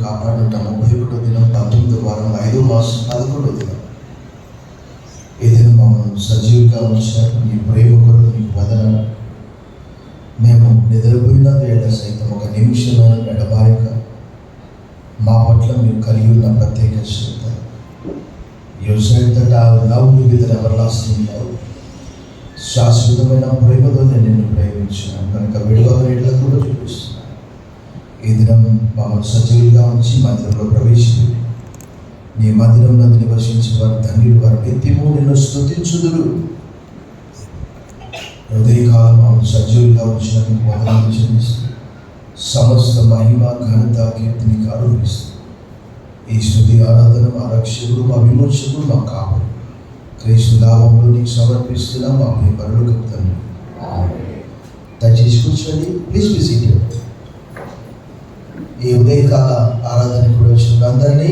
కాపాడుట 31వ దినం 19వ వారం 5వ మాసం 11వ దినం. ఈ దినం మమ్మల్ని సజీవుగా ఉంచారు. నీ ప్రేమ కొరకు నీకు వదనాలు. మేము నిద్రపోయిన వేళ సైతం ఒక నిమిషమైన ఎడబాయక మా పట్ల మీరు కలిగి ఉన్న ప్రత్యేక శ్రద్ధ. You said that I will love you with an everlasting love. శాశ్వతమైన ప్రేమతో నేను నిన్ను ప్రేమించాను కనుక విడుదల కూడా చూపిస్తున్నాను. ఈ దినం మమ్మల్ని సజీవులుగా ఉంచి మందిరంలో ప్రవేశించి నీ మందిరంలో నివసించి వారు ధన్యులు, వారు నిత్యము నిన్ను స్తుతించుదురు. హృదయకాలం మమ్మల్ని సజీవులుగా ఉంచినందుకు వందనాలు చెల్లిస్తూ సమస్త మహిమ ఘనత కీర్తిని ఆరోపిస్తూ ఈ స్తుతి ఆరాధన మా రక్షకుడు, మా విమోచకుడు, మా కాపుడు క్రీస్తు నామములో నీకు సమర్పిస్తున్నాం. మా ప్రియ పరలోకపు తండ్రి, దయచేసి కూర్చోండి. Please be seated. ఈ ఉదయకాల ఆరాధన కూడా వచ్చిన అందరినీ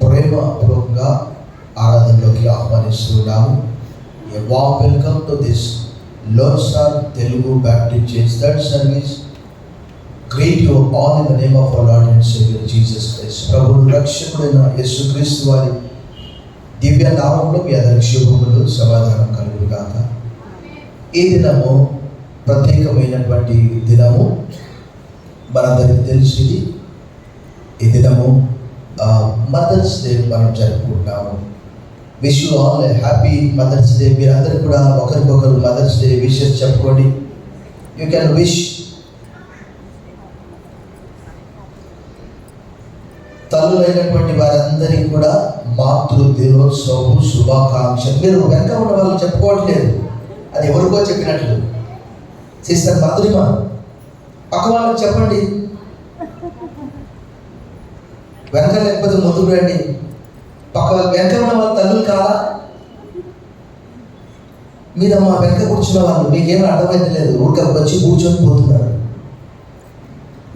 ప్రేమపూర్వకంగా ఆరాధనలోకి ఆహ్వానిస్తున్నాము. A warm welcome to this Lone Star Telugu Baptist Church third service. Greet you all in the name of our Lord and Savior Jesus Christ. ప్రభువు రక్షకుడైన యేసుక్రీస్తు వారి దివ్య నామంలో మీ అందరి శుభములు సమాధానం కలుగుగాక. ఈ దినము ప్రత్యేకమైనటువంటి దినము. మనందరికీ తెలిసింది ఈ దినము మదర్స్ డే మనం జరుపుకుంటాము. Wish you all a happy mother's day. మీరందరూ కూడా ఒకరికొకరు మదర్స్ డే విషెస్ చెప్పుకోండి. యూ కెన్ విష్ తల్లులైనటువంటి వారందరికీ కూడా మాతృ దినోత్సవం శుభాకాంక్షలు. మీరు వెనక ఉన్న వాళ్ళు చెప్పుకోవట్లేదు, అది ఎవరికో చెప్పినట్లు. సిస్టర్ మాధురిమ పక్క వాళ్ళకి చెప్పండి, వెనక లేకపోతే ముందుకు రండి. పక్క వాళ్ళు వెనక ఉన్న వాళ్ళు తల్లులు కాదా? మీరమ్మా వెనక కూర్చున్న వాళ్ళు మీకేమీ అర్థమైతే లేదు, ఊరికే వచ్చి కూర్చొని పోతున్నారు.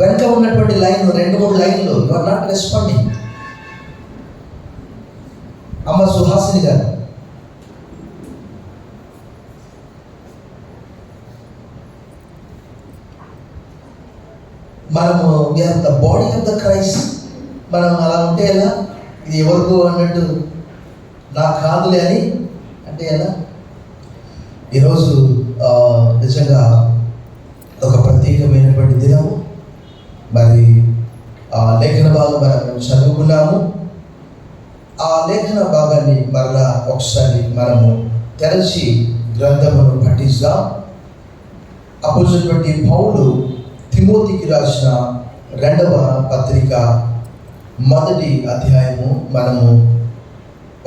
వెనక ఉన్నటువంటి లైన్ 2-3 లైన్లు యు ఆర్ నాట్ రెస్పాండింగ్. అమ్మ సుహాసిని గారు, మనము we are the body of the Christ. మనం అలా ఉంటే ఎలా? ఇది ఎవరికో అన్నట్టు నా కాదులే అని అంటే ఎలా? ఈరోజు నిజంగా ఒక ప్రత్యేకమైనటువంటి దినము. మరి ఆ లేఖన భాగం మనం చదువుకున్నాము. ఆ లేఖన భాగాన్ని మరలా ఒకసారి మనము తెరచి గ్రంథమును పఠిస్తాం. అపోస్తలుడైన పౌలు తిమోతికి రాసిన 2వ పత్రిక 1వ అధ్యాయము మనము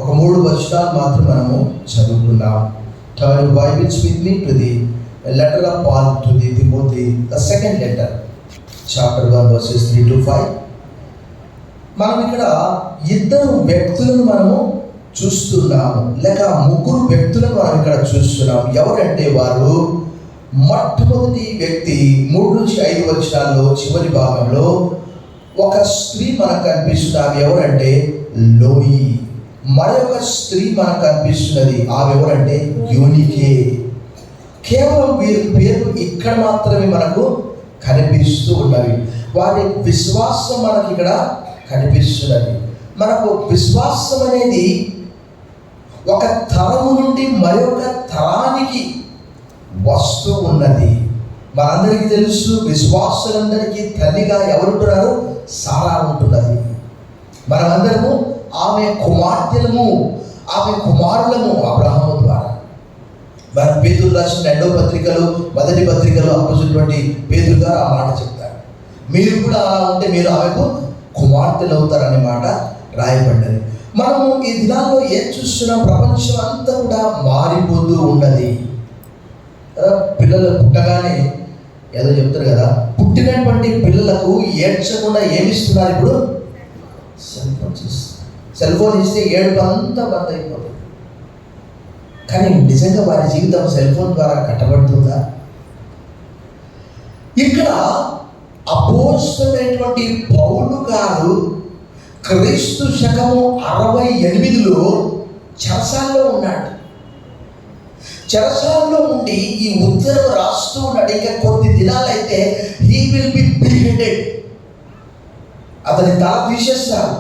ఒక 3 వచనాలు మాత్రం మనము చదువుకున్నాం. Turn your Bibles with me to the letter of Paul to the Timothy, the second letter, chapter 1 verses 3 to 5. మనం ఇక్కడ 2 వ్యక్తులను మనము చూస్తున్నాము, లేక 3 వ్యక్తులను మనం ఇక్కడ చూస్తున్నాము. ఎవరంటే వారు మొట్టమొదటి వ్యక్తి 3-5 వచనాల్లో చివరి భాగంలో ఒక స్త్రీ మనకు కనిపిస్తుంది. ఆమె ఎవరంటే లోయి. మరొక స్త్రీ మనకు కనిపిస్తున్నది. ఆమె ఎవరంటే యూనికే. కేవలం వీరి పేరు ఇక్కడ మాత్రమే మనకు కనిపిస్తూ ఉన్నవి. వారి విశ్వాసం మనకి ఇక్కడ కనిపిస్తున్నది. మనకు విశ్వాసం అనేది ఒక తరము నుండి మరొక తరానికి వస్తూ ఉన్నది. మనందరికీ తెలుసు, విశ్వాసులందరికీ తల్లిగా ఎవరుంటున్నారు? సారా ఉంటున్నది. మనమందరము ఆమె కుమార్తెలము, ఆమె కుమారులము అబ్రహాము ద్వారా. మన పేతురు రాసిన 2వ పత్రికలో 1వ పత్రికలో అపోస్తలుడైన పేతురు గారు ఆ మాట చెప్తారు. మీరు కూడా అలా ఉంటే మీరు ఆమెకు కుమార్తెలు అవుతారనే మాట రాయబడ్డది. మనము ఈ దినాల్లో ఏం చూస్తున్నాం? ప్రపంచం అంతా కూడా మారిపోతూ ఉన్నది. పిల్లలు పుట్టగానే ఏదో చెప్తారు కదా, పుట్టినటువంటి పిల్లలకు ఏడ్చకుండా ఏమిస్తున్నారు? ఇప్పుడు సెల్ ఫోన్ ఇస్తారు. సెల్ ఫోన్ ఇస్తే ఏడుపు అంతా బంద్ అయిపోతుంది. కానీ నిజంగా వారి జీవితం సెల్ ఫోన్ ద్వారా కట్టబడుతుందా? ఇక్కడ అపోస్తలుడైనటువంటి పౌలు గారు క్రీస్తు శకము 68లో చెరసాలలో ఉన్నాడు. చెరసాలలో ఉండి ఈ ఉత్తరం రాస్తూ ఉన్నాడు. ఇంకా కొద్ది దినాలైతే హీ విల్ బి బిహెడెడ్. అతని తల తీసేస్తారు.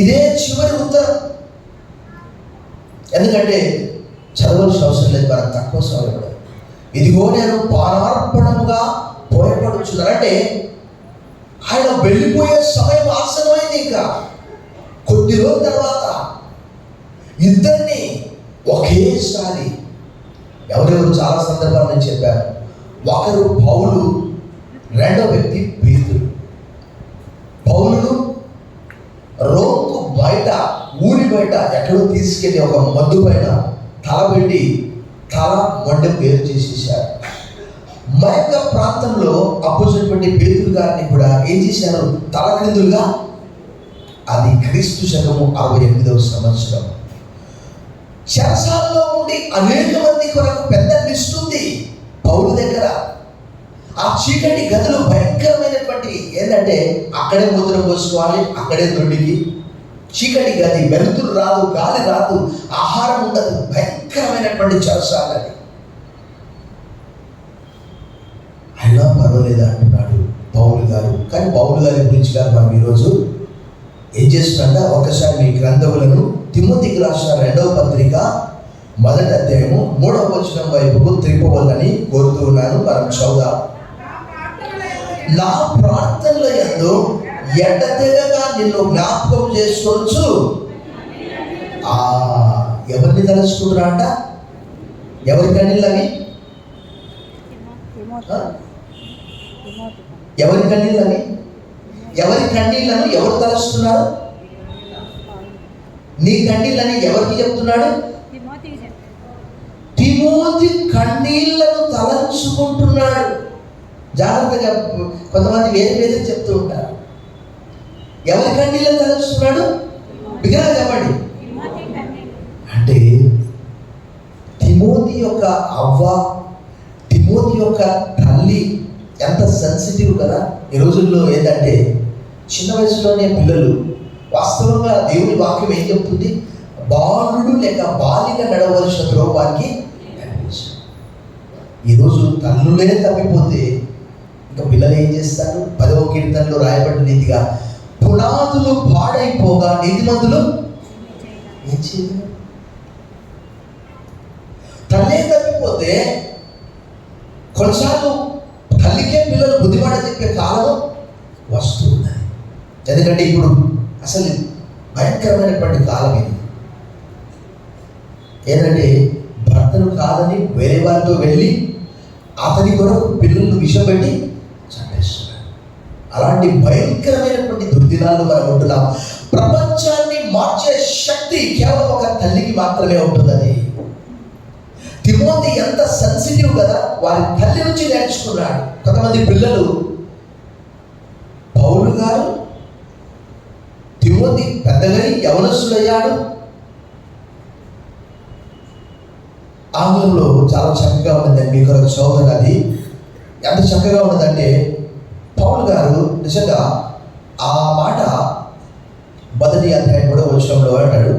ఇదే చివరి ఉత్తరం. ఎందుకంటే చదవాల్సిన అవసరం లేదు, మనకు తక్కువ సమయం. ఇదిగో నేను పానార్పణముగా పోయపడుచున్నాను అంటే ఆయన వెళ్ళిపోయే సమయం ఆసనమైంది. ఇంకా కొద్ది రోజుల తర్వాత ఇద్దరిని ఒకేసారి ఎవరెవరు చాలా సందర్భాలు నేను చెప్పాను. ఒకరు పౌలు, రెండో వ్యక్తి పేతురు. పౌలును రోమ్కు బయట, ఊరి బయట ఎక్కడో తీసుకెళ్ళి ఒక మద్దు పైన తలబెట్టి తల మొండెం వేరు చేసేసారు. మరొక ప్రాంతంలో అపోజిట్ పేతురు గారిని కూడా ఏం చేశారు, తల క్రిందులుగా. అది క్రీస్తు శకము 68వ సంవత్సరం. చెరసాలలో ఉండి అనేక మంది కొరకు పెద్ద లిస్ట్ ఉంది పౌలు దగ్గర. ఆ చీకటి గదులు భయంకరమైనటువంటి, ఏంటంటే అక్కడే ముద్ర పోసుకోవాలి, అక్కడే దొడ్డికి. చీకటి గది, వెలుతురు రాదు, గాలి రాదు, ఆహారం ఉండదు, భయంకరమైనటువంటి చెరసాలని. అయినా పర్వాలేదు అంటున్నాడు పౌలు గారు. కానీ పౌలు గారి గురించి గారు మనం ఈరోజు ఏం చేస్తున్నా, ఒకసారి మీ గ్రంథములను తిమోతికి రాసిన 2వ పత్రిక 1వ అధ్యాయము 3వ వచనం వైపుకు త్రిప్పవల్లని కోరుతూ ఉన్నాను. మనం చదువుదాం. నా ప్రార్థనల యందు ఎడతెగక నిన్ను జ్ఞాపకం చేసుకోవచ్చు. ఎవరిని తలుచుకుంటున్నా అంట? ఎవరి కన్నీళ్ళని? ఎవరి కన్నీళ్ళని? ఎవరి కన్నీళ్లను ఎవరు తలుస్తున్నారు? నీ కన్నీళ్ళని ఎవరికి చెప్తున్నాడు? తిమోతి కన్నీళ్లను తలంచుకుంటున్నాడు. జాగ్రత్తగా కొంతమంది వేరే వేరే చెప్తూ ఉంటారు. ఎవరి కన్నీళ్ళను తలంచుతున్నాడు? బిగ్గరగా చెప్పండి. అంటే తిమోతి యొక్క అవ్వ, తిమోతి యొక్క తల్లి ఎంత సెన్సిటివ్ కదా. ఈ రోజుల్లో ఏంటంటే చిన్న వయసులోనే పిల్లలు, వాస్తవంగా దేవుని వాక్యం ఏం చెప్తుంది, బాలుడు లేక బాలిక నడవలసిన త్రోవానికి. ఈరోజు తల్లులే తప్పిపోతే ఇంకా పిల్లలు ఏం చేస్తారు? 10వ కీర్తనలో రాయబడిన నీతిగా, పునాదులు పాడైపోగా నీతిమంతులు ఏం చేయరు. తల్లే తప్పిపోతే కొన్నిసార్లు తల్లికే పిల్లలు బుద్ధిమాట చెప్పే కాలం వస్తుంది. ఎందుకంటే ఇప్పుడు అసలు భయంకరమైనటువంటి కాలం ఇది. ఏంటంటే భర్తను కాదని వేరే వారితో వెళ్ళి అతని కొరకు పిల్లలను విషపెట్టి చంపేస్తున్నారు. అలాంటి భయంకరమైనటువంటి దుర్దినాలు మనం ఉంటున్నాం. ప్రపంచాన్ని మార్చే శక్తి కేవలం ఒక తల్లికి మాత్రమే ఉంటుందని. తిమోతి ఎంత సెన్సిటివ్ కదా, వారి తల్లి నుంచి నేర్చుకున్నాడు. కొంతమంది పిల్లలు, పౌలు గారు తిమోతి పెద్దగా యవనస్తుడయ్యాడు. ఆంగ్లంలో చాలా చక్కగా ఉన్నదండి, మీ కొరకు చదువుతాను. అది ఎంత చక్కగా ఉన్నదంటే పౌలు గారు నిజంగా ఆ మాట 1వ అధ్యాయం 3వ వచనంలో అంటాడు,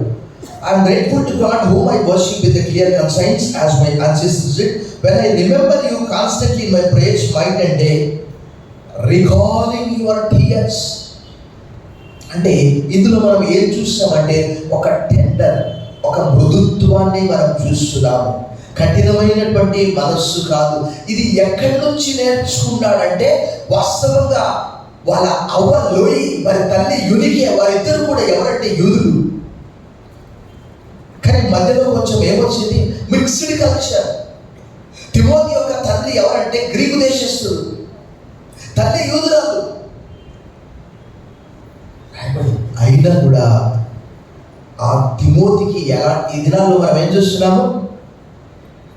I'm grateful to God whom I worship with a clear conscience as my ancestors did, when I remember you constantly in my prayers night and day, recalling your tears. అంటే ఇందులో మనం ఏం చూస్తామంటే ఒక టెండర్, ఒక మృదుత్వాన్ని మనం చూస్తున్నాము. కఠినమైనటువంటి మనస్సు కాదు. ఇది ఎక్కడి నుంచి నేర్చుకున్నాడంటే వాస్తవంగా వాళ్ళ అవ్వ లోయి, వారి తల్లి యునికే, వారిద్దరు కూడా ఎవరంటే యూదులు. కానీ మధ్యలో కొంచెం ఏమొచ్చింది, మిక్స్డ్ కల్చర్. తిమోతి యొక్క తండ్రి ఎవరంటే గ్రీకు దేశస్థుడు, తల్లి యూదురాలు. అయినా కూడా ఆ తిమోతికి ఎలా, ఈ దినాల్లో మనం ఏం చూస్తున్నాము,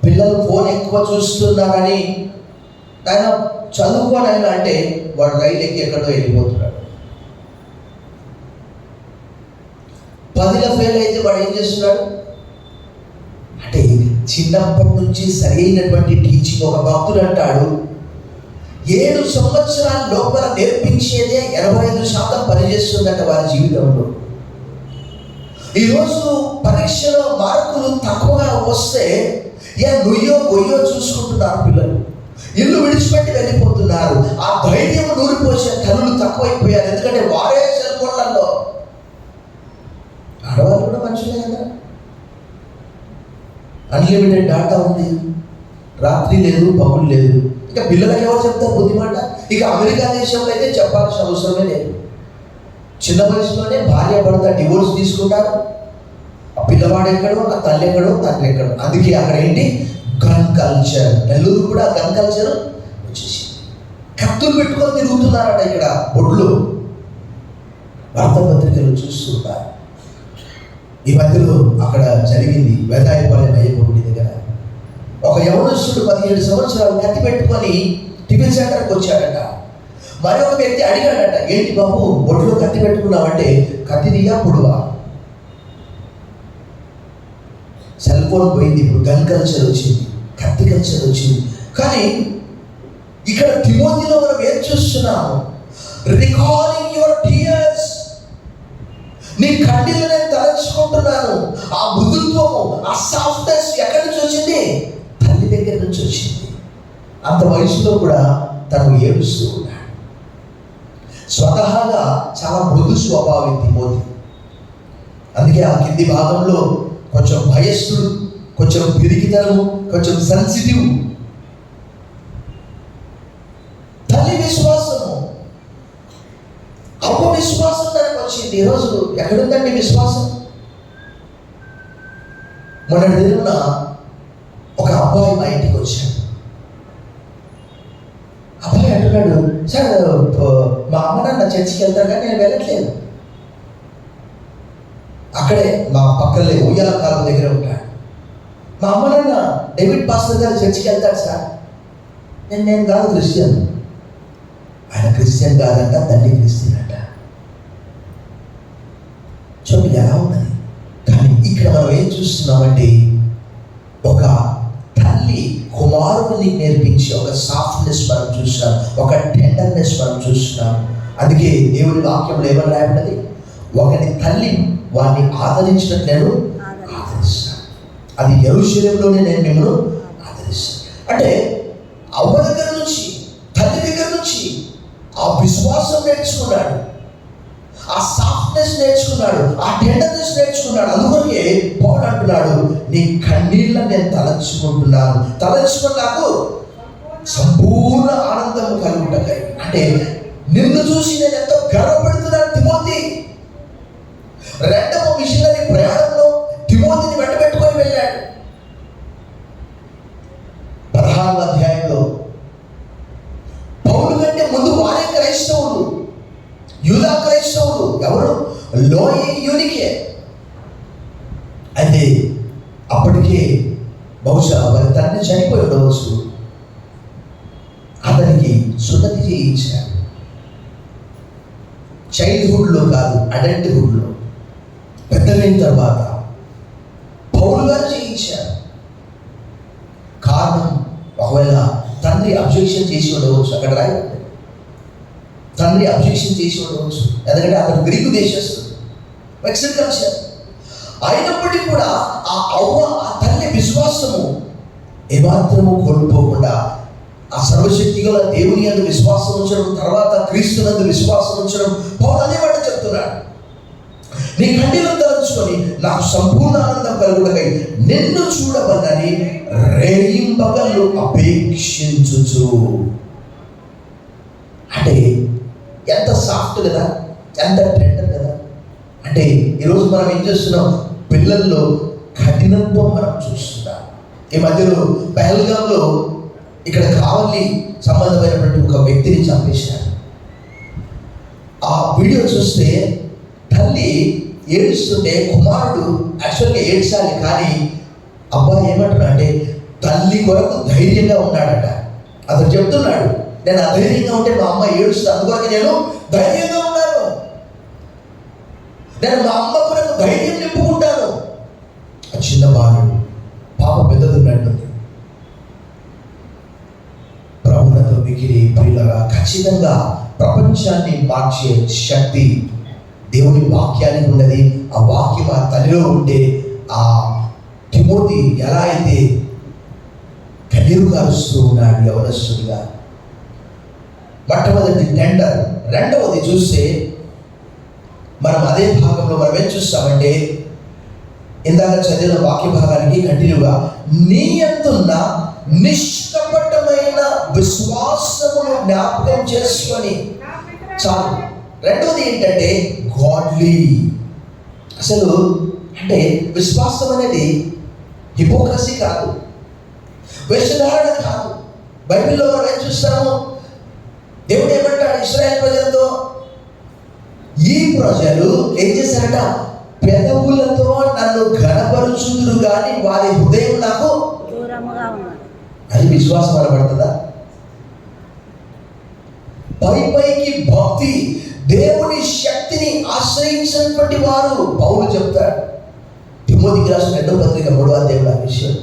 పిల్లలు ఫోన్ ఎక్కువ చూస్తున్నారని ఆయన చదువుకోనైనా అంటే వాడు రైలు ఎక్కి ఎక్కడో వెళ్ళిపోతున్నాడు. 10లో ఫెయిల్ అయితే వాడు ఏం చేస్తున్నాడు అంటే చిన్నప్పటి నుంచి సరైనటువంటి టీచింగ్. ఒక భక్తుడు అంటాడు, 7 సంవత్సరాల లోపల నేర్పించేదే 85% పనిచేస్తుందంట వారి జీవితంలో. ఈరోజు పరీక్షలో మార్కులు తక్కువగా వస్తే నుయ్యో గొయ్యో చూసుకుంటున్నారు పిల్లలు. ఇల్లు విడిచిపెట్టి వెళ్ళిపోతున్నారు. ఆ ధైర్యం నూరిపోసే తల్లులు తక్కువైపోయారు. ఎందుకంటే వారే సెల్ ఫోన్లలో. ఆడవాళ్ళు కూడా మనుషులే కదా. అన్లిమిటెడ్ డాటా ఉంది, రాత్రి లేదు పగులు లేదు. ఇక పిల్లలకి ఎవరు చెప్తారు బుద్ధి మాట? ఇక అమెరికా దేశంలో అయితే చెప్పాల్సిన అవసరమే లేదు. చిన్న వయసులోనే భార్య భర్త డివోర్స్ తీసుకుంటారు. ఆ పిల్లవాడు ఎక్కడో, ఆ తల్లి ఎక్కడో, తండ్రి ఎక్కడో. అందుకే అక్కడ ఏంటి, గన్ కల్చర్. నెల్లూరు కూడా గన్ కల్చర్ వచ్చేసి కత్తులు పెట్టుకొని తిరుగుతున్నారట. ఇక్కడ బొడ్లు వార్తాపత్రికలు చూస్తుంటారు. ఈ మధ్యలో అక్కడ జరిగింది వేదాయపాలెం అయ్యప్ప గుడి దగ్గర. ఒక యవనస్తుడు 17 సంవత్సరాలు కత్తి పెట్టుకొని టిఫిన్ సెంటర్కి వచ్చాడట. మరొక వ్యక్తి అడిగాడట, ఏంటి బాబు బొడ్లో కత్తి పెట్టుకున్నావంటే, కత్తి దిగా పొడువా? సెల్ ఫోన్ పోయింది, ఇప్పుడు గన్ కల్చర్ వచ్చింది, కత్తి కల్చర్ వచ్చింది. కానీ ఇక్కడ తిమోతిలో మనం ఏం చూస్తున్నాము? Recalling your tears. నీ కన్నీళ్ళు నేను తలచుకుంటున్నాను. ఆ మృదుత్వము, ఆ సాఫ్ట్నెస్ ఎక్కడి నుంచి వచ్చింది? తల్లి దగ్గర నుంచి వచ్చింది. అంత వయసులో కూడా తను ఏడుస్తూ ఉన్నాడు. స్వతహాగా చాలా మృదు స్వభావం తిమోతి. అందుకే ఆ కింది భాగంలో కొంచెం భయస్థుడు, కొంచెం పిరికితనము, కొంచెం సెన్సిటివ్. తల్లి విశ్వాసము, అవ్వ విశ్వాసం తనకు వచ్చింది. ఈరోజు ఎక్కడుందండి విశ్వాసం? మొన్నటి దిన ఒక అబ్బాయి మా ఇంటికి వచ్చాడు. అబ్బాయి అంటున్నాడు, సార్ మా అమ్మ నాన్న చర్చికి వెళ్తారు కానీ నేను వెళ్ళట్లేదు. అక్కడే మా పక్కనే ఉయ్యాల కాలం దగ్గర ఉంటాడు. మా అమ్మ నాన్న డేవిడ్ పాస్టర్ గారు చర్చికి వెళ్తాడు సార్. నేను కాదు క్రిస్టియన్. ఆయన క్రిస్టియన్ కాదంట, తల్లి క్రిస్టియన్ అంట. చూడండి ఎలా ఉన్నది. కానీ ఇక్కడ మనం ఏం చూస్తున్నామంటే, ఒక తల్లి కుమారుడిని నేర్పించి ఒక సాఫ్ట్నెస్ మనం చూస్తున్నాం, ఒక టెండర్నెస్ మనం చూస్తున్నాం. అందుకే దేవుడి వాక్యంలో ఏమని రాయబడ్డది? ఒకటి తల్లి వాడిని ఆదరించినట్టు నేను ఆదరిస్తాను. అది యెరూషలేములోనే నేను మిమ్మల్ని ఆదరిస్తాను. అంటే అవ్వ దగ్గర నుంచి, తల్లి దగ్గర నుంచి ఆ విశ్వాసం నేర్చుకున్నాడు, ఆ సాఫ్ట్నెస్ నేర్చుకున్నాడు, ఆ టెండర్నెస్ నేర్చుకున్నాడు. అందుకే పౌలు అంటున్నాడు, నీ కన్నీళ్ళని నేను తలచుకుంటున్నాను, తలచుకుని నాకు సంపూర్ణ ఆనందం కలుగుటకై. అంటే నిన్ను చూసి నేను ఎంతో గర్వపడుతున్నాను తిమోతి. రెండవ మిషనరీ ప్రయాణంలో తిమోతిని వెంటబెట్టుకొని వెళ్ళాడు. 16వ అధ్యాయంలో పౌలు కంటే ముందు వారే క్రైస్తవులు, యూదా క్రైస్తవులు. ఎవరు? లోయీయునికే. అయితే అప్పటికే బహుశా వారి తండ్రి చనిపోయి ఉండవచ్చు. అతనికి సున్నతి చేయించారు. చైల్డ్హుడ్లో కాదు, అడల్ట్హుడ్లో, పెద్దలైన తర్వాత పౌలు గారు చేయించారు. కారణం, ఒకవేళ తండ్రి అబ్జెక్షన్ చేసి ఉండవచ్చు. అక్కడ రాయబడింది, తండ్రి అబ్జెక్షన్ చేసి ఉండవచ్చు. ఎందుకంటే అతను గ్రీకు దేశస్థుడు, మెక్సికన్ కల్చర్. అయినప్పటికీ కూడా ఆ అవ్వ, ఆ తల్లి విశ్వాసము ఏమాత్రము కోల్పోకుండా ఆ సర్వశక్తి గల దేవుని యందు విశ్వాసం ఉంచడం, తర్వాత క్రీస్తునందు విశ్వాసం ఉంచడం. పౌలు అదే మాట చెప్తున్నాడు, నీ కన్నీళ్లను తలంచుకొని నాకు సంపూర్ణ ఆనందం కలుగుటకై నిన్ను చూడవలని రేయింబగళ్ళు అపేక్షించుచు. అంటే ఎంత సాఫ్ట్ కదా, ఎంత టెండర్ కదా. అంటే ఈరోజు మనం ఏం చేస్తున్నాం? పిల్లల్లో కఠినత్వం మనం చూస్తున్నాం. ఈ మధ్యలో పహల్గాంలో ఇక్కడ కావలి సంబంధమైనటువంటి ఒక వ్యక్తిని చంపేశారు. ఆ వీడియో చూస్తే తల్లి ఏడుస్తుంటే కుమారుడు యాక్చువల్గా ఏడ్చాలి, కానీ అబ్బాయి ఏమంటున్నా అంటే తల్లి కొరకు ధైర్యంగా ఉన్నాడట. అతను చెప్తున్నాడు, నేను అధైర్యంగా ఉంటే మా అమ్మ ఏడుస్తాను, అందుకొరకు నేను ధైర్యంగా ఉన్నాను, నేను మా అమ్మ కొరకు ధైర్యం నింపుకుంటాను. ఆ చిన్న బాలుడు పాప పెద్దదున్నట్టుంది. ప్రభుత్వంతో మిగిలి ప్రియులరా, ఖచ్చితంగా ప్రపంచాన్ని మార్చే శక్తి దేవుని వాక్యానికి ఉన్నది. ఆ వాక్యం ఆ తల్లిలో ఉంటే, ఆ తిమోతి ఎలా అయితే నీరు కారుస్తూ ఉన్నాడు యవనస్తుడిగా. మొట్టమొదటి టెండర్. రెండవది చూస్తే మనం అదే భాగంలో మనం ఏం చూస్తామంటే, ఇందాక చదివిన వాక్య భాగానికి కంటిన్యూగా, నీ యందున్న నిష్కపటమైన విశ్వాసమును జ్ఞాపకం చేసుకొని చాలు. రెండవది ఏంటంటే గాడ్లీ. అసలు అంటే విశ్వాసం అనేది హిపోక్రసీ కాదు, వేషధారణ కాదు. బైబిల్లో మనం ఏం చూస్తాము, దేవుడు ఏమంటాడు ఇశ్రాయేలు ప్రజలతో, ఈ ప్రజలు ఏం చేశారట, పెదవులతో నన్ను ఘనపరుచుదురు కానీ వారి హృదయం నాకు దూరముగా ఉన్నది. అది విశ్వాసం అనబడుతుందా? పైకి భక్తి, దేవుని శక్తిని ఆశ్రయించినటువంటి వారు. పౌలు చెప్తాడు తిమోతికి రాసిన 2వ పత్రిక 3వ అధ్యాయంలో ఆ విషయం.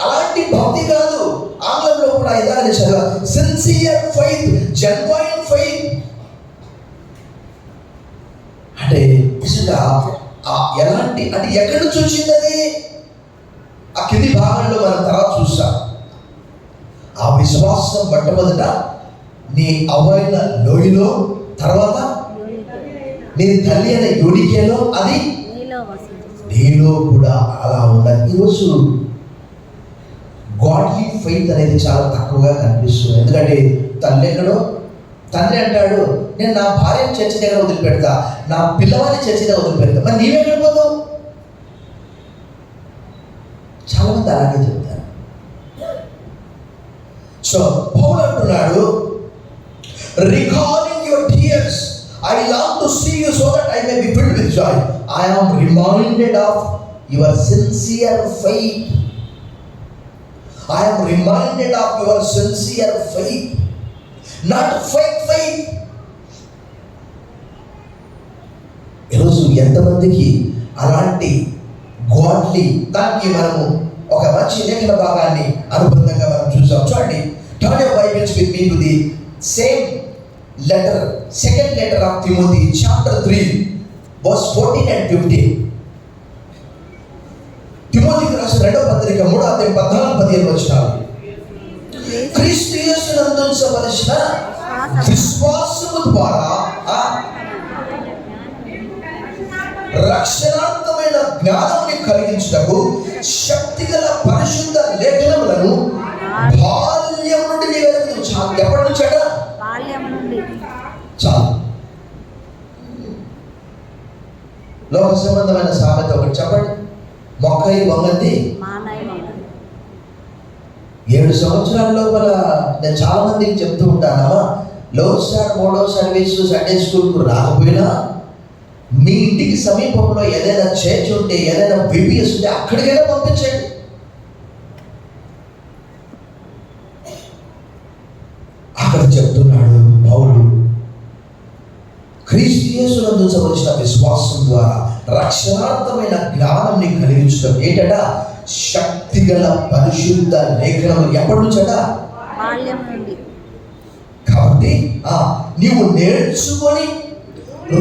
అలాంటి భక్తి కాదు. ఆంగ్లంలో కూడా ఇదాన్ని చదివా, సిన్సియర్ ఫెయిత్, జెన్యుయిన్ ఫెయిత్. అంటే నిజంగా ఎలాంటి, అంటే ఎక్కడి నుంచి వచ్చింది అది? ఆ కింది భాగంలో మనం తర్వాత చూస్తాం. ఆ విశ్వాసం మొట్టమొదట నీ అవ్వైన లోయలో, తర్వాత నీ తల్లి అయిన యోనికేలో, అది నీలో కూడా అలా ఉండాలి. ఈరోజు గాడ్లీ ఫెయిత్ అనేది చాలా తక్కువగా కనిపిస్తుంది. ఎందుకంటే తల్లి ఎక్కడో, తండ్రి అంటాడు నేను నా భార్యను చర్చి దగ్గర వదిలిపెడతా, నా పిల్లవాడిని చర్చి దగ్గర వదిలిపెడతా, మరి నీవెక్కడ పోతావు? చాలా మంది అలాగే చెప్తారు. సో పౌలు అంటున్నాడు, recalling your tears, I long to see you so that I may be filled with joy. I am reminded of your sincere faith. I am reminded of your sincere faith, not fake faith. ఈరోజు ఎంతమందికి అలాంటి godly, దానికి మనము ఒక మంచి లేఖన భాగాన్ని అనుబంధంగా మనం చూసాం. చూడండి, turn your Bibles with me to the same letter, second letter of Timothy, chapter 3, verse 14 and 15. తిమోతికి రాసిన 2వ పత్రిక 3వ అధ్యాయం 14-15 వచనాలు. క్రీస్తు యేసునందు ఉంచవలసిన విశ్వాసము ద్వారా రక్షణార్థమైన జ్ఞానాన్ని కలిగించుటకు శక్తిగల పరిశుద్ధ లేఖనములను బాల్యం నుండి నీవెరుగుదు. చాలు. ఎప్పటి నుంచి అట? చాలు. లోక సంబంధమైన సామెత ఒకటి చెప్పండి. మొక్కై వంగంది 7 సంవత్సరాల లోపల. నేను చాలా మందికి చెప్తూ ఉంటానమ్మా, లోసారి 3వ సర్వీసు సండే స్కూల్కు రాకపోయినా మీ ఇంటికి సమీపంలో ఏదైనా చర్చ్ ఉంటే, ఏదైనా బీబీఎస్ ఉంటే అక్కడికైనా పంపించండి. అక్కడ చెప్తున్నాడు పౌలు, క్రీస్తు యేసునందు ఉంచవలసిన విశ్వాసం ద్వారా రక్షణార్థమైన జ్ఞానాన్ని కలిగించడం ఏంటట? శక్తిగల పరిశుద్ధ లేఖనము. ఎప్పటి నుంచట? కాబట్టి నీవు నేర్చుకొని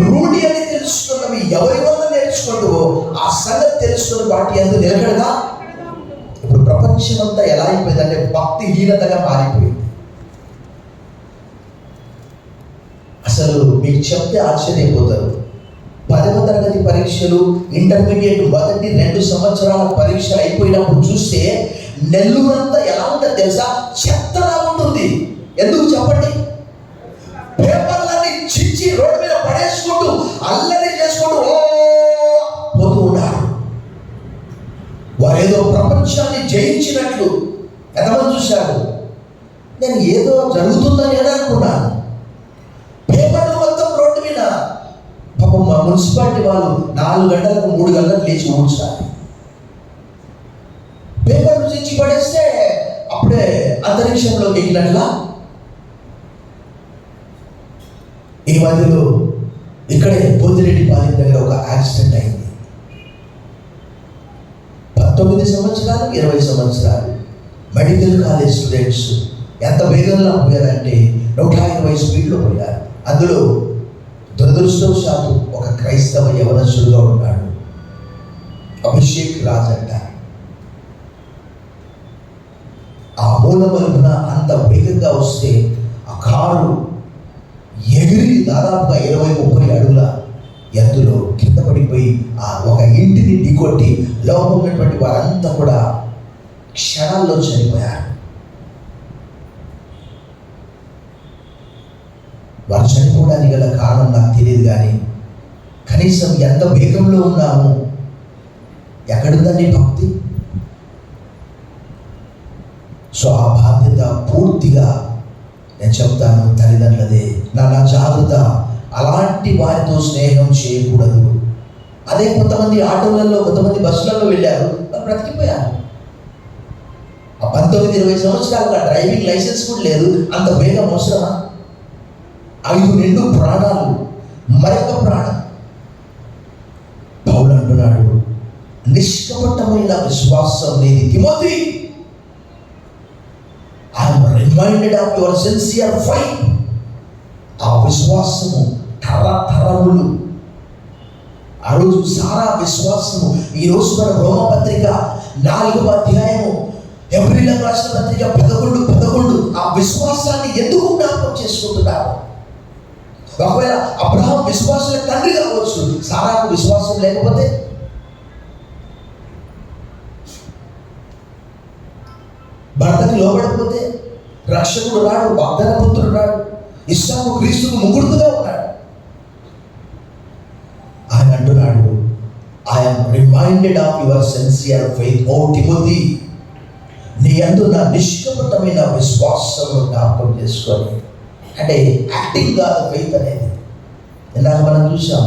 రూఢి అని తెలుసుకున్నవి ఎవరి వల్ల నేర్చుకుంటావో ఆ సంగతి తెలుసుకున్న వాటి అందు నిలకడగా. ఇప్పుడు ప్రపంచం అంతా ఎలా అయిపోయిందంటే భక్తిహీనతగా మారిపోయింది. అసలు మీకు చెప్తే ఆశ్చర్యపోతారు. 10వ తరగతి పరీక్షలు, ఇంటర్మీడియట్ మొదటి 2 సంవత్సరాల పరీక్ష అయిపోయినప్పుడు చూస్తే నెల్లూరంతా ఎలా ఉంటుంది తెలుసా? చెత్తలా ఉంటుంది. ఎందుకు చెప్పండి? పేపర్లన్నీ చించి రోడ్డు మీద పడేసుకుంటూ అల్లరి చేసుకుంటూ పోతూ ఉన్నారు. వారేదో ప్రపంచాన్ని జయించినట్లు. ఎంతమంది చూశారు? నేను ఏదో జరుగుతుందని నేను అనుకున్నాను. పేపర్లు మొత్తం రోడ్డు మీద. పాపం మా మున్సిపాలిటీ వాళ్ళు 4 గంటలకు 3 గంటలకు లేచి ఊడ్చాలి. పేపర్లు చించి పడేస్తే అప్పుడే అంతరిక్షంలోకి ఎక్కినట్లా. ఈ మధ్యలో ఇక్కడే పోతిరెడ్డిపాలెం దగ్గర ఒక యాక్సిడెంట్ అయింది. 19 సంవత్సరాలు 20 సంవత్సరాలు మెడికల్ కాలేజ్ స్టూడెంట్స్ ఎంత వేగంగా పోయారంటే 120 స్పీడ్లో పోయారు. అందులో దురదృష్టవశాత్తు ఒక క్రైస్తవ యవనస్తుడుగా ఉన్నాడు, అభిషేక్ రాజ్ అంట. ఖగోళ మలుపున అంత వేగంగా వస్తే ఆ కారు ఎగిరి దాదాపుగా 20-30 అడుగుల ఎత్తులో కింద పడిపోయి ఆ ఒక ఇంటిని ఢీకొట్టి లోపల ఉన్నటువంటి వారంతా కూడా క్షణాల్లో చనిపోయారు. వారు చనిపోవడానికి గల కారణం నాకు తెలియదు, కానీ కనీసం ఎంత వేగంలో ఉన్నాము, ఎక్కడుందండి భక్తి? సో ఆ బాధ్యత పూర్తిగా నేను చెప్తాను తల్లిదండ్రులదే. నా జాగ్రత్త, అలాంటి వారితో స్నేహం చేయకూడదు. అదే కొంతమంది ఆటోలలో, కొంతమంది బస్సులలో వెళ్ళారు, వాళ్ళు బ్రతికిపోయారు. 19-20 సంవత్సరాలుగా డ్రైవింగ్ లైసెన్స్ కూడా లేదు, అంత వేగం అవసరమా? 5 నిండు ప్రాణాలు, మరొక ప్రాణం. పౌలు అంటున్నాడు, నిష్కపటమైన విశ్వాసం నీది Timothy. I'm reminded of your sincere fight. ఆ విశ్వాసము తరతరములు. ఆ రోజు సారా విశ్వాసము. ఈ రోజు మన రోమపత్రిక 4వ అధ్యాయము, ఎబ్రీయులకు రాసిన పత్రిక 11:11 ఆ విశ్వాసాన్ని ఎందుకు జ్ఞాపకం చేసుకుంటున్నారు? ఒకవేళ అబ్రహాం విశ్వాసుల తండ్రి కావచ్చు, సారాకు విశ్వాసం లేకపోతే భర్తకి లోబడకపోతే రక్షకుడు రాడు, వాగ్దాన పుత్రుడు రాడు. ఇస్సాకు క్రీస్తుకు ముగ్గురుగా ఉన్నాడు. ఆయన అంటున్నాడు, I'm reminded of your sincere faith O Timothy. నీ యందు నా నిష్కపటమైన విశ్వాసమును జ్ఞాపకం చేసుకొని. అంటే యాక్టింగ్ కాదు ఫెయిత్ అనేది. ఇందాక మనం చూసాం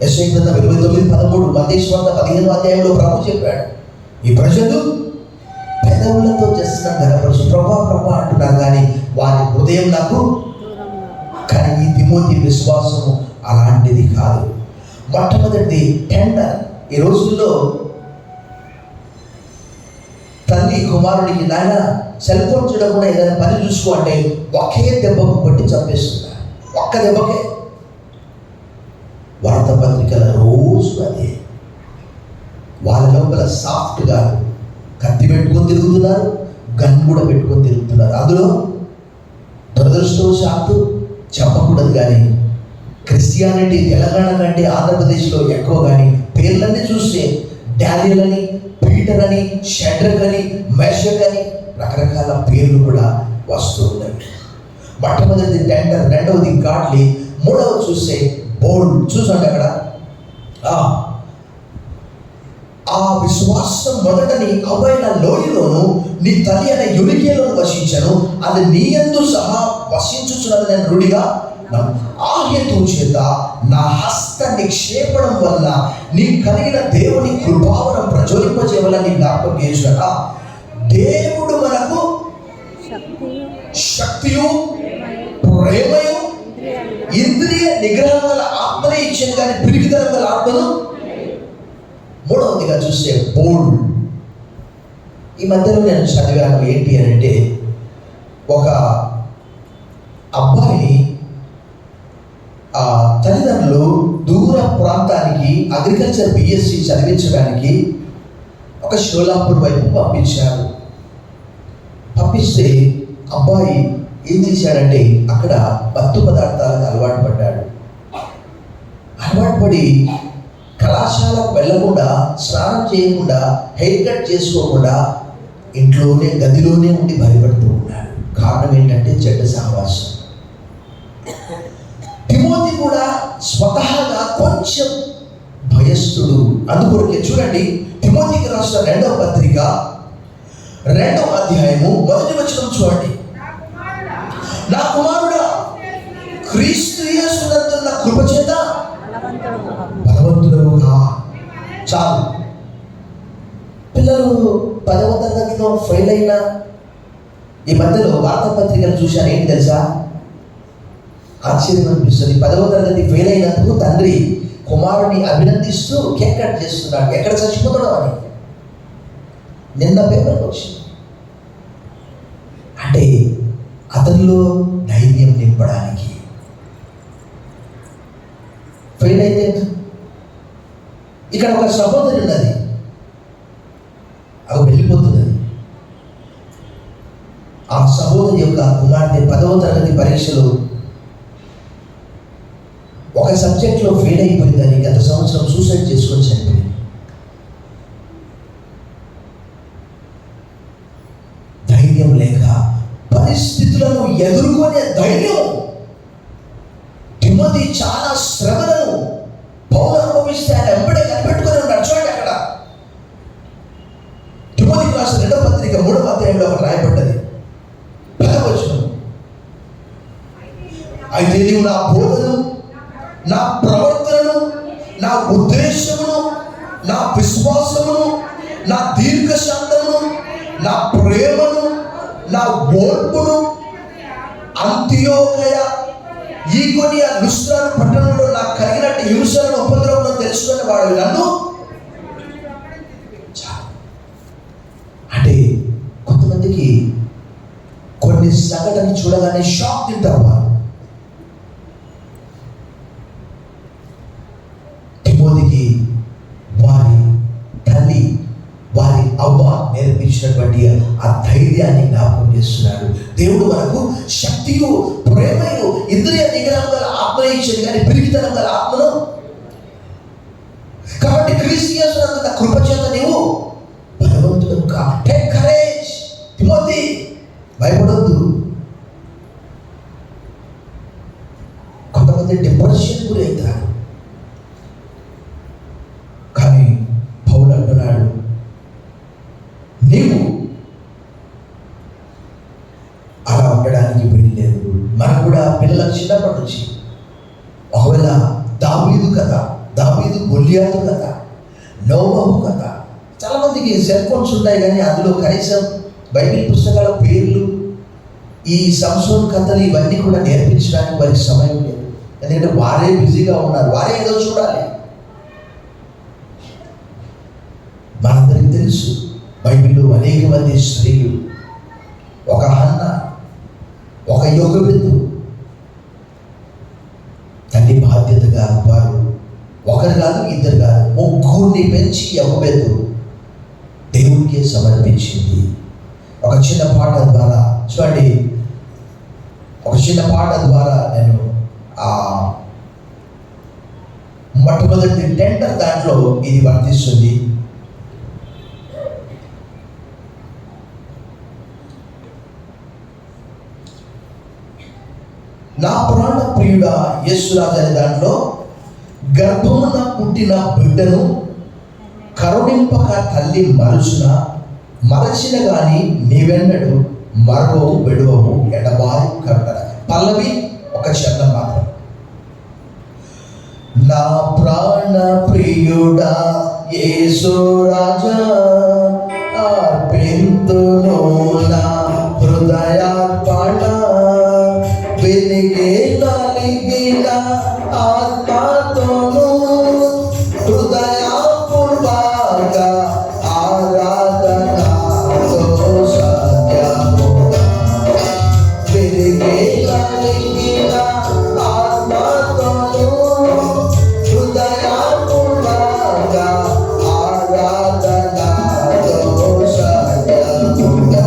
యెషయా గ్రంథం 29:13, మత్తయి సువార్త 15వ అధ్యాయంలో ప్రభు చెప్పాడు, ఈ ప్రజలు పెదవులతో చేస్తున్న గణపరుచు ప్రభా అంటున్నారు, కానీ వారి హృదయం నాకు. కానీ ఈ తిమోతి విశ్వాసము అలాంటిది కాదు. మొట్టమొదటి టెండర్. ఈ రోజుల్లో తల్లి కుమారుడికి, నాయన సెల్ ఫోన్ చూడకుండా ఏదైనా పని చూసుకో అంటే ఒకే దెబ్బకు కొట్టి చంపేస్తున్నారు. ఒక్క దెబ్బకే. వార్తాపత్రికల రోజు అదే. వాళ్ళ లోపల సాఫ్ట్గా కత్తి పెట్టుకొని తిరుగుతున్నారు, గన్ కూడా పెట్టుకొని తిరుగుతున్నారు. అందులో దురదృష్టవశాత్తు చెప్పకూడదు, కానీ క్రిస్టియానిటీ తెలంగాణ కంటే ఆంధ్రప్రదేశ్లో ఎక్కువ. కానీ పేర్లన్నీ చూస్తే డానియల్ అని, పీటర్ అని, షడ్రక్ అని, మెషక్ అని రకరకాల పేర్లు కూడా వస్తూ ఉన్నాయి. మొట్టమొదటిది టెండర్, రెండవది గాడ్లీ, మూడవది చూస్తే బోల్డ్. చూసండి అక్కడ ఆ విశ్వాసం మొదట నీ అవ్వైన లోయలోను నీ తల్లి అనే యునికేలోను వసించను, అది నీ యందు సహా వసించుచున్నది నేను రుడిగా. ఆ హేతువు చేత నా హస్త నిక్షేపణం వల్ల నీ కలిగిన దేవుని కృపావరం ప్రజ్వలింపజేయాలని జ్ఞాపకం చేయుట. దేవుడు మనకు శక్తియు ప్రేమయు ఇంద్రియ నిగ్రహం గల ఆత్మనే ఇచ్చింది, కానీ పిరికితనం గల ఆత్మను. మూడవదిగా చూస్తే బోల్డ్. ఈ మధ్యలో నేను చదివాను ఏంటి అని అంటే, ఒక అబ్బాయిని తల్లిదండ్రులు దూర ప్రాంతానికి అగ్రికల్చర్ BSc చదివించడానికి ఒక షోలాపూర్ వైపు పంపించారు. పంపిస్తే అబ్బాయి ఏం చేశాడంటే అక్కడ మత్తు పదార్థాలకు అలవాటు పడ్డాడు. అలవాటు పడి కళాశాలకు వెళ్ళకుండా, స్నానం చేయకుండా, హెయిర్ కట్ చేసుకోకుండా ఇంట్లోనే గదిలోనే ఉండి భయపడుతూ ఉన్నాడు. కారణం ఏంటంటే చెడ్డ సహవాసం. తిమోతి కూడా స్వతహాగా కొంచెం భయస్థుడు. అందుకొరకే చూడండి, తిమోతికి రాసిన 2వ పత్రిక 2వ అధ్యాయము 1వ వచనం చూడండి. నా కుమారుడా, క్రీస్తు యేసునందున్న కృప చేత బలవంతుడుగా. చాలు. పిల్లలు 10వ తరగతిలో ఫెయిల్ అయినా ఈ మధ్యలో వార్తాపత్రికలు చూశాను. ఏంటి తెలుసా? ఆశ్చర్యం అనిపిస్తుంది. 10వ తరగతి ఫెయిల్ అయినందుకు తండ్రి కుమారుని అభినందిస్తూ కేక్ కట్ చేస్తున్నాడు. ఎక్కడ చచ్చిపోతాడో అని నిన్న పేపర్కి వచ్చింది. అంటే అతనిలో ధైర్యం నింపడానికి. ఫెయిల్ అయితే ఇక్కడ ఒక సహోదరి ఉన్నది, అవి వెళ్ళిపోతున్నది. పరీక్షలు ఒక సబ్జెక్ట్లో ఫెయిల్ అయిపోయిందని గత సంవత్సరం సూసైడ్ చేసుకొని చనిపోయింది. ధైర్యం లేక పరిస్థితులను ఎదుర్కొనే ధైర్యం. తిమోతి చాలా శ్రమలను పౌలు అనుభవిస్తే ఆయన వెంబడే కనిపెట్టుకొని ఉన్నాడు. చూడండి, అక్కడ తిమోతికి రాసిన 2వ పత్రిక 3వ అధ్యాయంలో ఒకటి రాయబడ్డది. 10వ వచనం, అయితే నీవు నా బోధను, నా ప్రవర్తనను, నా ఉద్దేశమును, నా విశ్వాసమును, నా దీర్ఘశాంతమును, నా ప్రేమను, నా ఓర్పును అంతియోకయ, ఈకొనియ, లుస్త్రాను పట్టణంలో నాకు కలిగినట్టు హింసలను ఉపద్రవలను తెలుసుకునే వాడు నన్ను. అంటే కొంతమందికి కొన్ని సంఘటన చూడగానే షాక్ తింటారు. వారు తిమోతికి వారి తల్లి, వారి అవ్వ నేర్పించినటువంటి ఆ ధైర్యాన్ని జ్ఞాపకం చేస్తున్నాడు. దేవుడు మనకు శక్తియు, ప్రేమయు, ఇంద్రియ నిగ్రహం గల ఆత్మ ఇచ్చింది, కానీ పిరికితనం గల ఆత్మను. కాబట్టి క్రీస్తు యేసునందు నా కృప చేత నీవు బలవంతుడు కా. టేక్ కరేజ్ తిమోతి, భయపడొద్దు. కొంతమంది డిప్రెషన్ గురి అవుతారు, కానీ పౌలు అంటున్నాడు, నీవు అలా ఉండడానికి వీల్లేదు. మనకు కూడా పిల్లలకు చిన్నప్పటి నుంచి ఒకవేళ దావీదు కథ, దావీదు గొల్లియాతు కథ, నోవహు కథ, చాలామందికి సెల్ ఫోన్స్ ఉంటాయి, కానీ అందులో కనీసం బైబిల్ పుస్తకాల పేర్లు, ఈ సంసోన్ కథలు ఇవన్నీ కూడా నేర్పించడానికి వారికి సమయం లేదు. ఎందుకంటే వారే బిజీగా ఉన్నారు, వారే ఏదో చూడాలి. మనందరికీ తెలుసు బైబిల్లో అనేక మంది స్త్రీలు, ఒక హన్న, ఒక యోగబెద్దు, తల్లి బాధ్యతగా వారు ఒకరు కాదు, ఇద్దరు కాదు, ముగ్గురిని పెంచి యోగబెద్దు దేవుడికే సమర్పించింది. ఒక చిన్న పాట ద్వారా చూడండి, ఒక చిన్న పాట ద్వారా నేను మొట్టమొదటి టెండర్ దాంట్లో ఇది వర్తిస్తుంది. నా ప్రాణ ప్రియుడా యేసురాజు అనే దాంట్లో, గర్భమున పుట్టిన బిడ్డను కరుణింపక తల్లి మరచిన గాని నీవెన్నడు మరవవు విడువవు ఎడబారి కరుణ. పల్లవి ఒక చరణం మాత్రం. నా ప్రాణ ప్రియుడా యేసురాజా అర్పింతును నా హృదయార్పణ, వెలిగే నలిగిన ఆత్మతోను హృదయపూర్వక ఆరాధనతో సత్యముగా, వెలిగే నలిగిన ఆత్మతోను హృదయపూర్వక ఆరాధనతో సత్యముగా,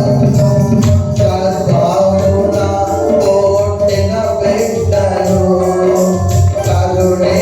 కరుణే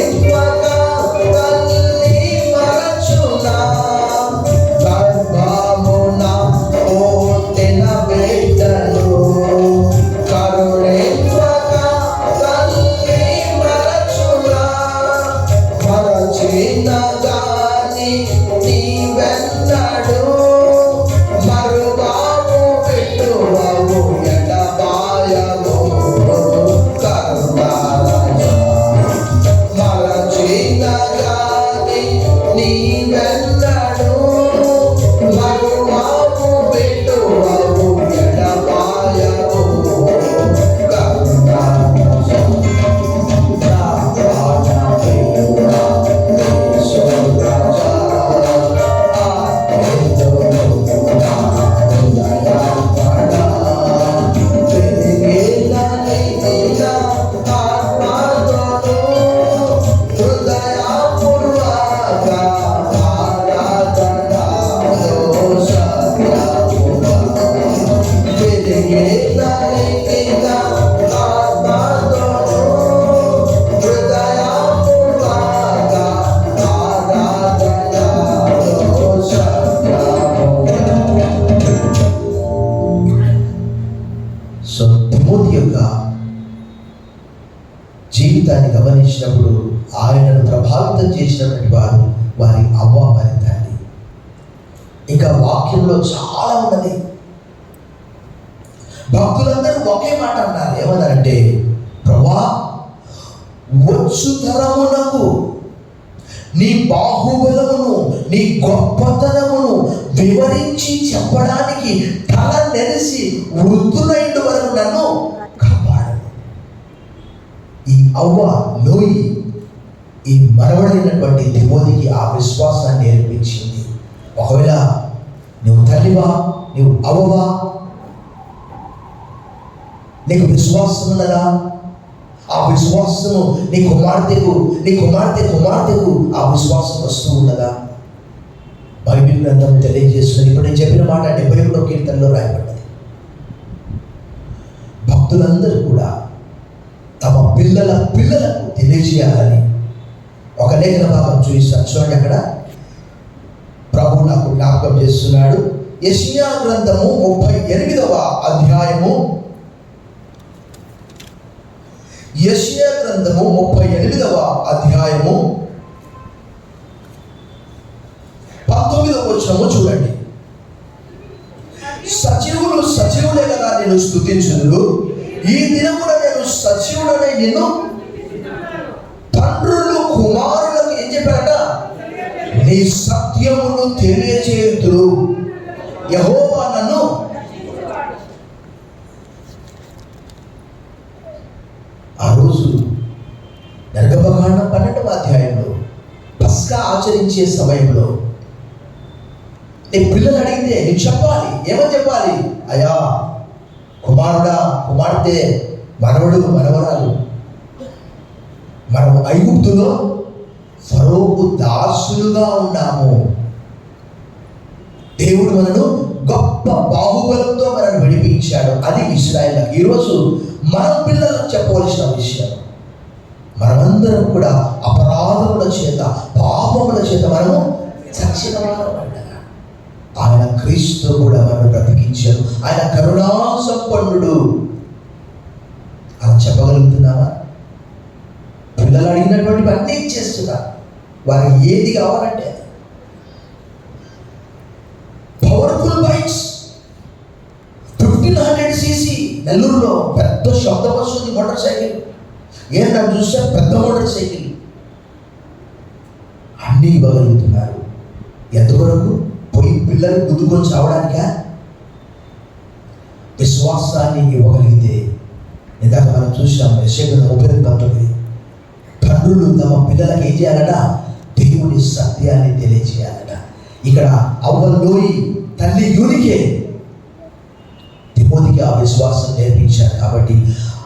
జీవితాన్ని గమనించినప్పుడు ఆయనను ప్రభావితం చేసినటువంటి వారి అవ్వ వారి తల్లి. ఇంకా వాక్యంలో చాలా ఉన్నది. భక్తులందరూ ఒకే మాట అన్నారు. ఏమన్నారంటే, ప్రభా, వచ్చు తరమునకు నీ బాహుబలమును నీ గొప్పతనమును వివరించి చెప్పడానికి తల నెరిసి వృద్ధులైన వరకు నన్ను కాపాడు. ఈ అవ్వ లోయి ఈ మనవడైనటువంటి తిమోతికి ఆ విశ్వాసాన్ని నేర్పించింది. ఒకవేళ నువ్వు తల్లివా, నువ్వు అవ్వవా, నీకు విశ్వాసం ఉన్నదా? ఆ విశ్వాసము నీ కుమార్తెకు ఆ విశ్వాసం వస్తూ ఉన్నదా? బైబిల్ గ్రంథం తెలియజేస్తున్నది. ఇప్పుడు నేను చెప్పిన మాట 71వ కీర్తనలో రాయబడ్డది. భక్తులందరూ కూడా తమ పిల్లలకు తెలియజేయాలని ఒక లేఖన భాగం చూపిస్తాను. చూడండి, అక్కడ ప్రభు నాకు జ్ఞాపకం చేస్తున్నాడు. యెషయా గ్రంథము 38వ అధ్యాయము, యెషయా గ్రంథము 38వ అధ్యాయము 19వ వచనము చూడండి. సజీవులే కదా నేను స్తుతించుదును, ఈ దినమున నేను సజీవుడనే నిన్ను తండ్రులు కుమారులకు ఏం చెప్పారట? నీ సత్యమును తెలియజేయుదురు. యెహోవా నన్ను ఆ రోజు నిర్గమకాండం 12వ అధ్యాయంలో పస్కా ఆచరించే సమయంలో నీ పిల్లలు అడిగితే నీకు చెప్పాలి. ఏమని చెప్పాలి? అయ్యా, కుమారుడా, కుమార్తె, మనవడు, మనవరాలు, మనం ఐగుప్తులో ఫరోకు దాసులుగా ఉన్నాము. దేవుడు మనను గొప్ప బాహుబలంతో మనల్ని విడిపించాడు. అది ఇశ్రాయేలు. ఈరోజు మన పిల్లలకు చెప్పవలసిన విషయం, మనమందరం కూడా అపరాధముల చేత, పాపముల చేత మనము చచ్చిన వారు. ఆయన క్రీస్తు కూడా మనల్ని బ్రతికించాడు. ఆయన కరుణా సంపన్నుడు అని చెప్పగలుగుతున్నావా? పిల్లలు అడిగినటువంటి అన్నీ చేస్తున్నారు. వారికి ఏది కావాలంటే పవర్ఫుల్ బైక్స్, 1500cc, నెల్లూరులో పెద్ద శబ్దం వస్తుంది మోటార్ సైకిల్. ఏమన్నా చూస్తే పెద్ద మోటార్ సైకిల్ అన్నీ ఇవ్వగలుగుతున్నారు. ఎంతవరకు? పోయి పిల్లలు గుద్దుకొని చావడానికా? విశ్వాసాన్ని ఇవ్వగలిగితే, ఇందాక మనం చూసాం యెషయా 39, తండ్రులు తమ పిల్లలకు ఏం చేయాలట? దేవుని సత్యాన్ని తెలియజేయాలట. ఇక్కడ అవ్వలోయి తల్లి యూనికే తిమోతికి ఆ విశ్వాసం నేర్పించారు. కాబట్టి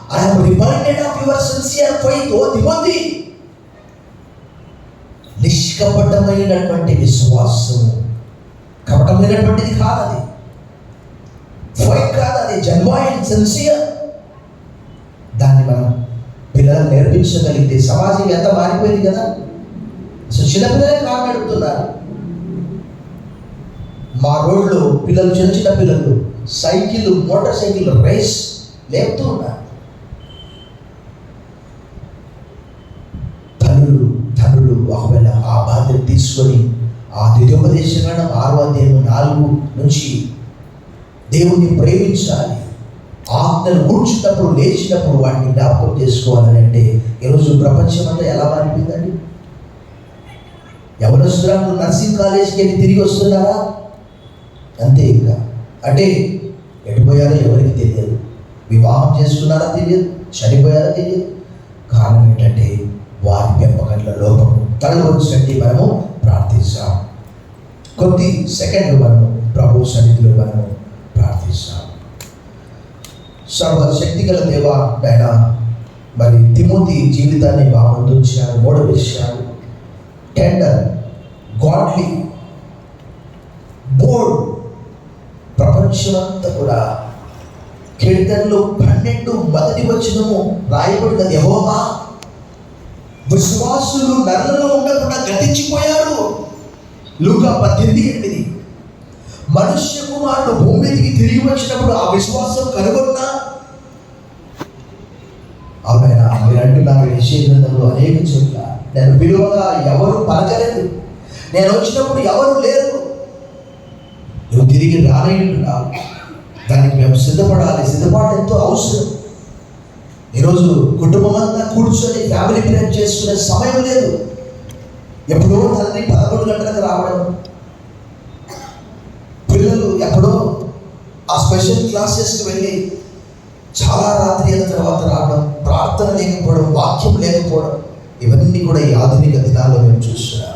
I am reminded of your sincere faith, O Timothy. నిష్కపటమైనటువంటి విశ్వాసము, కపటమైనటువంటిది కాదు. అది ఫైట్ కాదు, అది జెన్యూన్, సిన్సియర్. దాన్ని మనం పిల్లలకు నేర్పించగలిగితే సమాజం ఎంత మారిపోయింది కదా. అసలు చిన్నపిల్లలే మాట్లాడుతున్నారు. మా రోడ్లో పిల్లలు, చిన్న పిల్లలు సైకిల్, మోటార్ సైకిల్ రేస్ లేపుతూ ఉన్నారు. తండ్రులు ఒకవేళ ఆ బాధ్యత తీసుకొని ఆ ద్వితీయోపదేశకాండం 6వ అధ్యాయం 4 నుంచి దేవుణ్ణి ప్రేమించాలి. ఆజ్ఞలు కూర్చున్నప్పుడు, లేచినప్పుడు వాటిని జ్ఞాపకం చేసుకోవాలని. అంటే ఈరోజు ప్రపంచం అంతా ఎలా మారిపోయిందండి? యవనస్తురాలు నర్సింగ్ కాలేజ్కి వెళ్ళి తిరిగి వస్తున్నారా? అంతే. ఇంకా అంటే ఎడిపోయారో ఎవరికి తెలియదు, వివాహం చేసుకున్నారా తెలియదు, చనిపోయారా తెలియదు. కారణం ఏంటంటే వారి పెంపకంలో లోపం. తనలో వచ్చినట్టు మనము ప్రార్థిస్తాం. కొద్ది సెకండ్లు మనము ప్రభు సన్నిధిలో మనము ప్రార్థిస్తాం. సర్వశక్తి గల దేవా, ఆయన మరి తిమోతి జీవితాన్ని బాగుంటుంచారు. 3 విషయాలు: టెండర్, గాడ్లీ, బోల్డ్. ప్రపంచమంతా కూడా కీర్తనలు 12 మొదటి వచనము రాయబడినది. యెహోవా, విశ్వాసులు నరులలో ఉండకుండా గతించిపోయారు. లూకా 18:8. మనుష్య కుమారుడు భూమి మీదకి తిరిగి వచ్చినప్పుడు ఆ విశ్వాసం కనుగొన్నా. అవునైనా మీరు అంటున్నారు, యెషయా గ్రంథంలో అనేక చోట్ల నేను పిలువగా ఎవరు పలకలేదు, నేను వచ్చినప్పుడు ఎవరు లేరు, నువ్వు తిరిగి రాలేంటున్నావు. దానికి మేము సిద్ధపడాలి. సిద్ధపాటు ఎంతో అవసరం. ఈరోజు కుటుంబం అంతా కూర్చొని ఫ్యామిలీ ప్లాన్ చేసుకునే సమయం లేదు. ఎప్పుడో తండ్రి 11 గంటలకు రావడం, పిల్లలు ఎప్పుడో ఆ స్పెషల్ క్లాసెస్కి వెళ్ళి చాలా రాత్రి అయిన తర్వాత రావడం, ప్రార్థన లేకపోవడం, వాక్యం లేకపోవడం, ఇవన్నీ కూడా ఈ ఆధునిక దినాల్లో మేము చూస్తున్నాం.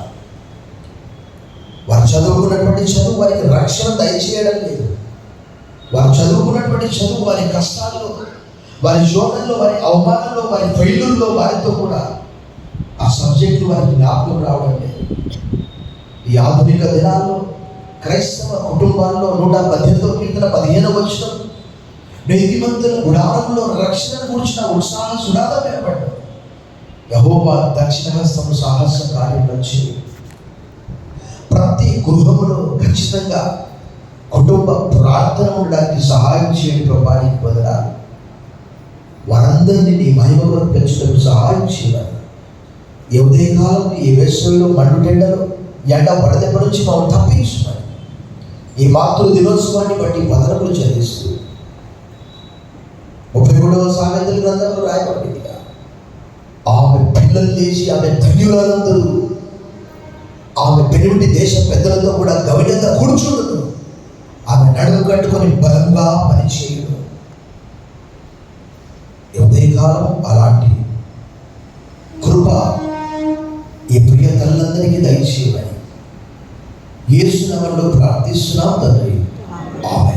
వారు చదువుకున్నటువంటి చదువు వారికి రక్షణ దయచేయడం లేదు. వారు చదువుకున్నటువంటి చదువు వారి కష్టాల్లో, వారి శోధనలో, వారి అవమానంలో, వారి ఫెయిల్యూర్లో వారితో కూడా ఆ సబ్జెక్టు వారికి జ్ఞాపకం రావడం లేదు. ఈ ఆధునిక దినాల్లో క్రైస్తవ కుటుంబాల్లో 118వ కీర్తన 15వ వచనం, నీతిమంతుల గుడారంలో రక్షణ కూర్చిన ఉత్సాహ సునాదం ఏర్పడ్డాడు. యెహోవా దక్షిణహస్తము సాహస కార్యం వచ్చి ప్రతి గృహములో ఖచ్చితంగా కుటుంబ ప్రార్థన ఉండడానికి సహాయం చేయని ప్రభానికి బదులాలు వారందరినీ నీ మహిమ కొరకు పెంచడానికి సహాయం చేయాలి. ఏ ఉదయకాలం ఈ వేసవిలో మండుటెండలో ఎండ పడదెబ్బ నుంచి మమ్మల్ని తప్పించుమని ఈ మాతృ దినోత్సవాన్ని బట్టి వందనములు చెల్లిస్తూ 33వ సామెతల గ్రంథంలో రాయబడింది, ఆమె పిల్లలు లేచి ఆమె ధన్యులందరూ ఆమె పెనుడి దేశ పెద్దలతో కూడా గౌరవంగా కూర్చుండదు, ఆమె నడుము కట్టుకొని బలంగా పనిచేయడు. ఉదయకాలం అలాంటి కృప ఈ ప్రియ తల్లందరికీ దయచేయమని యేసు నామములో ప్రార్థిస్తున్నాం తండ్రి. ఆమేన్.